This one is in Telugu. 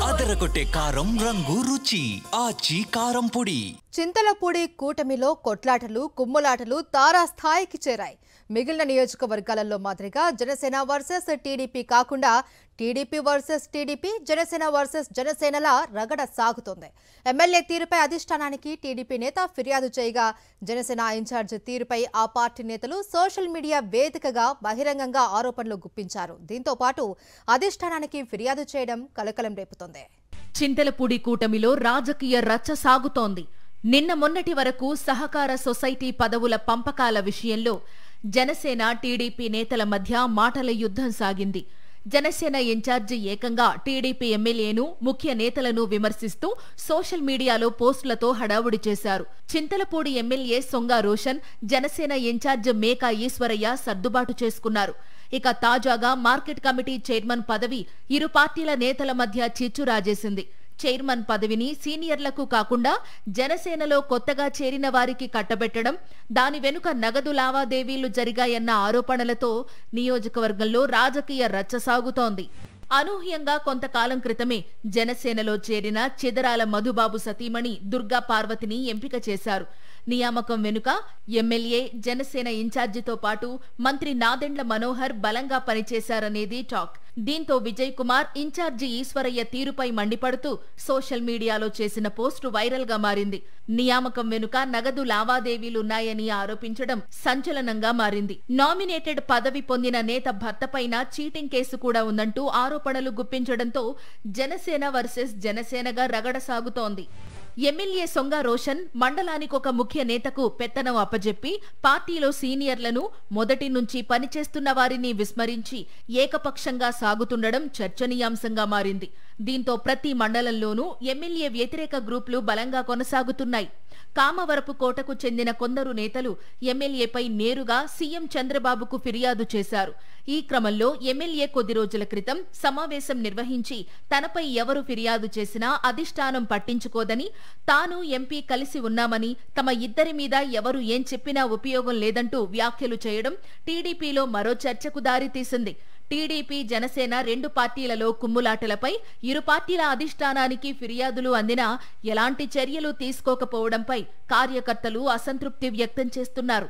అదరగొట్టే కారం రంగు రుచి ఆచి కారం పొడి. చింతలపూడి కూటమిలో కొట్లాటలు కుమ్ములాటలు తారాస్థాయికి చేరాయి. మిగిలిన నియోజకవర్గాలలో మాదిరిగా జనసేన వర్సెస్ టీడీపీ కాకుండా TDP versus TDP, Janasena versus జనసేనల రగడ సాగుతోంది. ఎమ్మెల్యే తీరుపై అధిష్టానానికి టీడీపీ నేత ఫిర్యాదు చేయగా జనసేన ఇన్ఛార్జ్ తీరుపై ఆ పార్టీ నేతలు సోషల్ మీడియా వేదికగా బహిరంగంగా ఆరోపణలు గుప్పించారు. దీంతో పాటు అధిష్టానానికి ఫిర్యాదు చేయడం కలకలం రేపుతోంది. చింతలపూడి కూటమిలో రాజకీయ రచ్చ సాగుతోంది. నిన్న మొన్నటి వరకు సహకార సొసైటీ పదవుల పంపకాల విషయంలో జనసేన టీడీపీ నేతల మధ్య మాటల యుద్ధం సాగింది. జనసేన ఇన్ఛార్జి ఏకంగా టీడీపీ ఎమ్మెల్యేను, ముఖ్య నేతలను విమర్శిస్తూ సోషల్ మీడియాలో పోస్టులతో హడావుడి చేశారు. చింతలపూడి ఎమ్మెల్యే సొంగ రోషన్, జనసేన ఇన్ఛార్జ్ మేకా ఈశ్వరయ్య సర్దుబాటు చేసుకున్నారు. ఇక తాజాగా మార్కెట్ కమిటీ చైర్మన్ పదవి ఇరు పార్టీల నేతల మధ్య చిచ్చు రాజేసింది. చైర్మన్ పదవిని సీనియర్లకు కాకుండా జనసేనలో కొత్తగా చేరిన వారికి కట్టబెట్టడం, దాని వెనుక నగదు లావాదేవీలు జరిగాయన్న ఆరోపణలతో నియోజకవర్గంలో రాజకీయ రచ్చ సాగుతోంది. అనూహ్యంగా కొంతకాలం క్రితమే జనసేనలో చేరిన చిదరాల మధుబాబు సతీమణి దుర్గా పార్వతిని ఎంపిక చేశారు. నియామకం వెనుక ఎమ్మెల్యే, జనసేన ఇన్ఛార్జితో పాటు మంత్రి నాదెండ్ల మనోహర్ బలంగా పనిచేశారనేది టాక్. దీంతో విజయ్ కుమార్ ఇన్ఛార్జి ఈశ్వరయ్య తీరుపై మండిపడుతూ సోషల్ మీడియాలో చేసిన పోస్టు వైరల్ గా మారింది. నియామకం వెనుక నగదు లావాదేవీలున్నాయని ఆరోపించడం సంచలనంగా మారింది. నామినేటెడ్ పదవి పొందిన నేత భర్తపైన చీటింగ్ కేసు కూడా ఉందంటూ ఆరోపణలు గుప్పించడంతో జనసేన వర్సెస్ జనసేనగా రగడ సాగుతోంది. ఎమ్మెల్యే సొంగ రోషన్ మండలానికొక ముఖ్య నేతకు పెత్తనం అప్పజెప్పి పార్టీలో సీనియర్లను, మొదటి నుంచి పనిచేస్తున్న వారిని విస్మరించి ఏకపక్షంగా సాగుతుండడం చర్చనీయాంశంగా మారింది. దీంతో ప్రతి మండలంలోనూ ఎమ్మెల్యే వ్యతిరేక గ్రూపులు బలంగా కొనసాగుతున్నాయి. కామవరపు కోటకు చెందిన కొందరు నేతలు ఎమ్మెల్యేపై నేరుగా సీఎం చంద్రబాబుకు ఫిర్యాదు చేశారు. ఈ క్రమంలో ఎమ్మెల్యే కొద్ది రోజుల క్రితం సమావేశం నిర్వహించి తనపై ఎవరు ఫిర్యాదు చేసినా అధిష్టానం పట్టించుకోదని, తాను ఎంపీ కలిసి ఉన్నామని, తమ ఇద్దరి మీద ఎవరు ఏం చెప్పినా ఉపయోగం లేదంటూ వ్యాఖ్యలు చేయడం టీడీపీలో మరో చర్చకు దారితీసింది. టీడీపీ, జనసేన రెండు పార్టీలలో కుమ్ములాటలపై ఇరు పార్టీల అధిష్టానానికి ఫిర్యాదులు అందినా ఎలాంటి చర్యలు తీసుకోకపోవడంపై కార్యకర్తలు అసంతృప్తి వ్యక్తం చేస్తున్నారు.